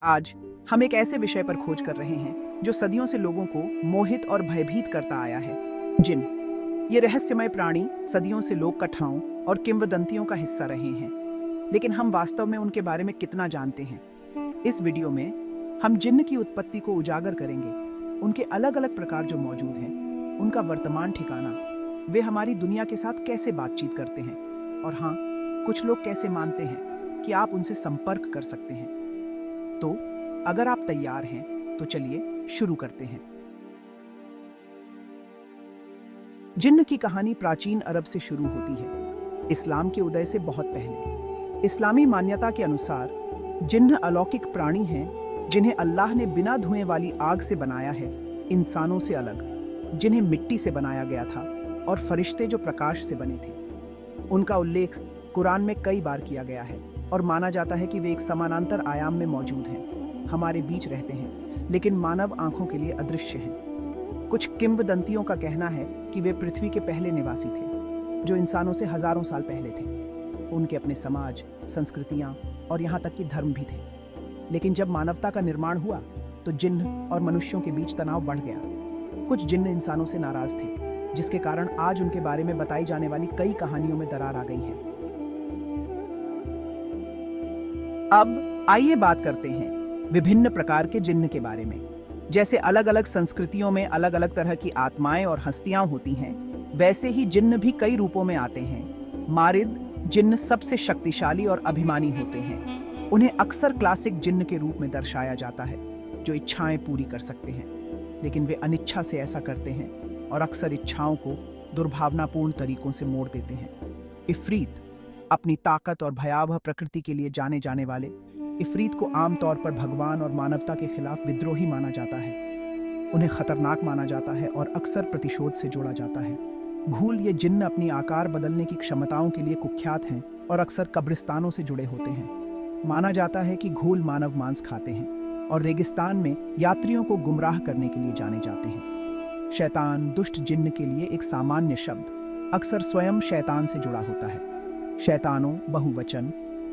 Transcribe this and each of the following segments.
आज हम एक ऐसे विषय पर खोज कर रहे हैं जो सदियों से लोगों को मोहित और भयभीत करता आया है। जिन। ये रहस्यमय प्राणी सदियों से लोक कथाओं और किंवदंतियों का हिस्सा रहे हैं, लेकिन हम वास्तव में उनके बारे में कितना जानते हैं? इस वीडियो में हम जिन्न की उत्पत्ति को उजागर करेंगे, उनके अलग अलग प्रकार जो मौजूद हैं, उनका वर्तमान ठिकाना, वे हमारी दुनिया के साथ कैसे बातचीत करते हैं, और हाँ, कुछ लोग कैसे मानते हैं कि आप उनसे संपर्क कर सकते हैं। तो अगर आप तैयार हैं तो चलिए शुरू करते हैं। जिन्न की कहानी प्राचीन अरब से शुरू होती है, इस्लाम के उदय से बहुत पहले। इस्लामी मान्यता के अनुसार जिन्न अलौकिक प्राणी हैं जिन्हें अल्लाह ने बिना धुएं वाली आग से बनाया है, इंसानों से अलग, जिन्हें मिट्टी से बनाया गया था, और फरिश्ते जो प्रकाश से बने थे। उनका उल्लेख कुरान में कई बार किया गया है और माना जाता है कि वे एक समानांतर आयाम में मौजूद हैं, हमारे बीच रहते हैं, लेकिन मानव आंखों के लिए अदृश्य हैं। कुछ किंवदंतियों का कहना है कि वे पृथ्वी के पहले निवासी थे, जो इंसानों से हजारों साल पहले थे। उनके अपने समाज, संस्कृतियां और यहाँ तक कि धर्म भी थे। लेकिन जब मानवता का निर्माण हुआ तो जिन्न और मनुष्यों के बीच तनाव बढ़ गया। कुछ जिन्न इंसानों से नाराज थे, जिसके कारण आज उनके बारे में बताई जाने वाली कई कहानियों में दरार आ गई है। अब आइए बात करते हैं विभिन्न प्रकार के जिन्न के बारे में। जैसे अलग अलग संस्कृतियों में अलग अलग तरह की आत्माएं और हस्तियां होती हैं, वैसे ही जिन्न भी कई रूपों में आते हैं। मारिद जिन्न सबसे शक्तिशाली और अभिमानी होते हैं। उन्हें अक्सर क्लासिक जिन्न के रूप में दर्शाया जाता है, जो इच्छाएं पूरी कर सकते हैं, लेकिन वे अनिच्छा से ऐसा करते हैं और अक्सर इच्छाओं को दुर्भावनापूर्ण तरीकों से मोड़ देते हैं। इफरीत अपनी ताकत और भयावह प्रकृति के लिए जाने जाने वाले इफरीत को आमतौर पर भगवान और मानवता के खिलाफ विद्रोही माना जाता है। उन्हें खतरनाक माना जाता है और अक्सर प्रतिशोध से जोड़ा जाता है। घूल ये जिन्न अपनी आकार बदलने की क्षमताओं के लिए कुख्यात हैं और अक्सर कब्रिस्तानों से जुड़े होते हैं। माना जाता है कि घूल मानव मांस खाते हैं और रेगिस्तान में यात्रियों को गुमराह करने के लिए जाने जाते हैं। शैतान दुष्ट जिन्न के लिए एक सामान्य शब्द अक्सर स्वयं शैतान से जुड़ा होता है। शैतानों बहुवचन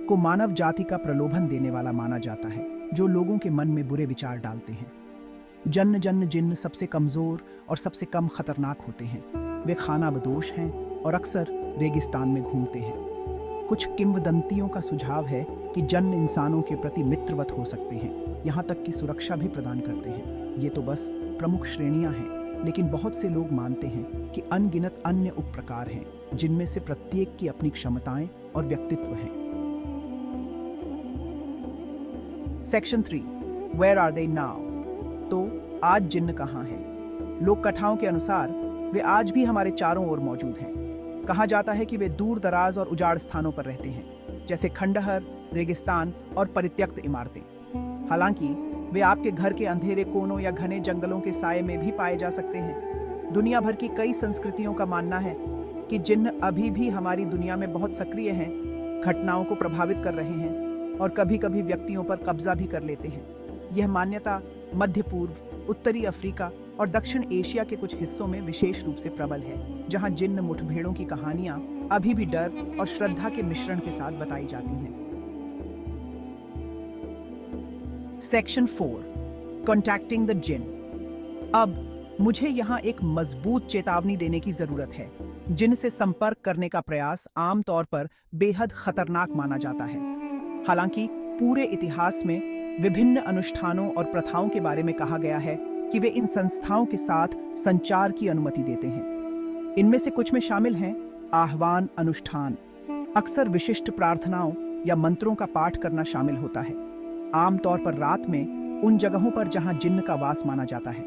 को मानव जाति का प्रलोभन देने वाला माना जाता है, जो लोगों के मन में बुरे विचार डालते हैं। जन्न जन्न जिन्न सबसे कमजोर और सबसे कम खतरनाक होते हैं। वे खानाबदोश हैं और अक्सर रेगिस्तान में घूमते हैं। कुछ किंवदंतियों का सुझाव है कि जन्न इंसानों के प्रति मित्रवत हो सकते हैं, यहाँ तक कि सुरक्षा भी प्रदान करते हैं। ये तो बस प्रमुख श्रेणियां हैं, लेकिन बहुत से लोग मानते हैं कि अनगिनत अन्य उपप्रकार हैं, जिनमें से प्रत्येक की अपनी क्षमताएं और व्यक्तित्व हैं। Section 3, where are they now? तो आज जिन्न कहाँ हैं? लोक कथाओं के अनुसार वे आज भी हमारे चारों ओर मौजूद हैं। कहा जाता है कि वे दूर दराज और उजाड़ स्थानों पर रहते हैं, जैसे खंडहर, रेगिस्तान और परित्यक्त इमारतें। हालांकि वे आपके घर के अंधेरे कोनों या घने जंगलों के साये में भी पाए जा सकते हैं। दुनिया भर की कई संस्कृतियों का मानना है कि जिन्न अभी भी हमारी दुनिया में बहुत सक्रिय हैं, घटनाओं को प्रभावित कर रहे हैं और कभी कभी व्यक्तियों पर कब्जा भी कर लेते हैं। यह मान्यता मध्य पूर्व, उत्तरी अफ्रीका और दक्षिण एशिया के कुछ हिस्सों में विशेष रूप से प्रबल है, जहां जिन्न मुठभेड़ों की कहानियां अभी भी डर और श्रद्धा के मिश्रण के साथ बताई जाती हैं। सेक्शन 4, कॉन्टैक्टिंग द जिन्न। अब मुझे यहाँ एक मजबूत चेतावनी देने की जरूरत है। जिन्न से संपर्क करने का प्रयास आमतौर पर बेहद खतरनाक माना जाता है। हालांकि पूरे इतिहास में विभिन्न अनुष्ठानों और प्रथाओं के बारे में कहा गया है कि वे इन संस्थाओं के साथ संचार की अनुमति देते हैं। इनमें से कुछ में शामिल हैं आह्वान अनुष्ठान। अक्सर विशिष्ट प्रार्थनाओं या मंत्रों का पाठ करना शामिल होता है, आमतौर पर रात में उन जगहों पर जहां जिन्न का वास माना जाता है।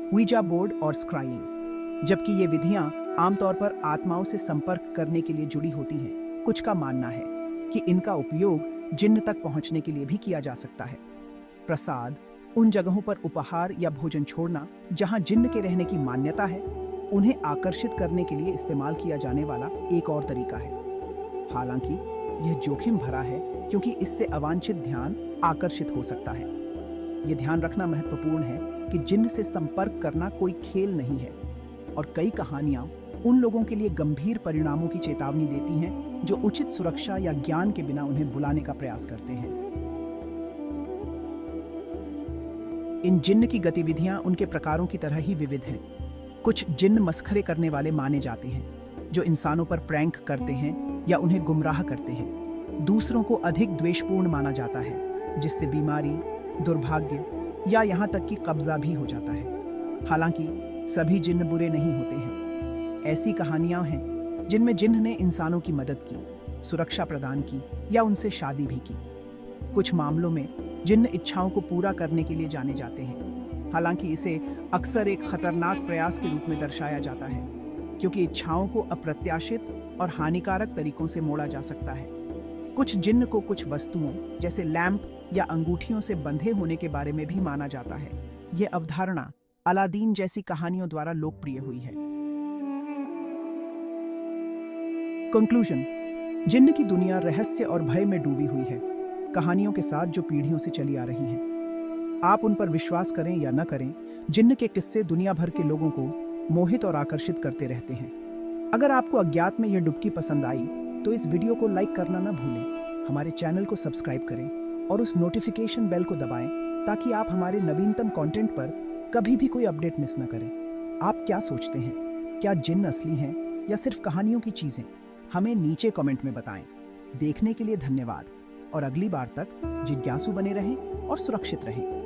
वीजा बोर्ड और स्क्राइंग, जबकि ये विधियां आमतौर पर आत्माओं से संपर्क करने के लिए जुड़ी होती हैं। कुछ का मानना है कि इनका उपयोग जिन्न तक पहुंचने के लिए भी किया जा सकता है। प्रसाद, उन जगहों पर उपहार या भोजन छोड़ना जहां जिन्न के रहने की मान्यता है, उन्हें आकर्षित करने के लिए इस्तेमाल किया जाने वाला एक और तरीका है। हालांकि यह जोखिम भरा है, क्योंकि इससे अवांछित ध्यान आकर्षित हो सकता है। यह ध्यान रखना महत्वपूर्ण है कि जिन्न से संपर्क करना कोई खेल नहीं है, और कई कहानियां उन लोगों के लिए गंभीर परिणामों की चेतावनी देती हैं जो उचित सुरक्षा या ज्ञान के बिना उन्हें बुलाने का प्रयास करते हैं। इन जिन्न की गतिविधियां उनके प्रकारों की तरह ही विविध हैं। कुछ जिन्न मस्खरे करने वाले माने जाते हैं, जो इंसानों पर प्रैंक करते हैं या उन्हें गुमराह करते हैं। दूसरों को अधिक द्वेषपूर्ण माना जाता है, जिससे बीमारी, दुर्भाग्य या यहाँ तक कि कब्जा भी हो जाता है। हालांकि सभी जिन्न बुरे नहीं होते हैं। ऐसी कहानियां हैं जिनमें जिन्न ने इंसानों की मदद की, सुरक्षा प्रदान की या उनसे शादी भी की। कुछ मामलों में जिन्न इच्छाओं को पूरा करने के लिए जाने जाते हैं। हालांकि इसे अक्सर एक खतरनाक प्रयास के रूप में दर्शाया जाता है, क्योंकि इच्छाओं को अप्रत्याशित और हानिकारक तरीकों से मोड़ा जा सकता है। कुछ जिन्न को कुछ वस्तुओं जैसे लैंप या अंगूठियों से बंधे होने के बारे में भी माना जाता है। यह अवधारणा अलादीन जैसी कहानियों द्वारा लोकप्रिय हुई है। कंक्लूजन: जिन्न की दुनिया रहस्य और भय में डूबी हुई है, कहानियों के साथ जो पीढ़ियों से चली आ रही हैं। आप उन पर विश्वास करें या न करें, जिन्न के किस्से दुनिया भर के लोगों को मोहित और आकर्षित करते रहते हैं। अगर आपको अज्ञात में यह डुबकी पसंद आई तो इस वीडियो को लाइक करना न भूलें, हमारे चैनल को सब्सक्राइब करें और उस नोटिफिकेशन बेल को दबाएं ताकि आप हमारे नवीनतम कंटेंट पर कभी भी कोई अपडेट मिस न करें। आप क्या सोचते हैं, क्या जिन्न असली हैं या सिर्फ कहानियों की चीजें? हमें नीचे कमेंट में बताएं। देखने के लिए धन्यवाद और अगली बार तक जिज्ञासु बने रहें और सुरक्षित रहें।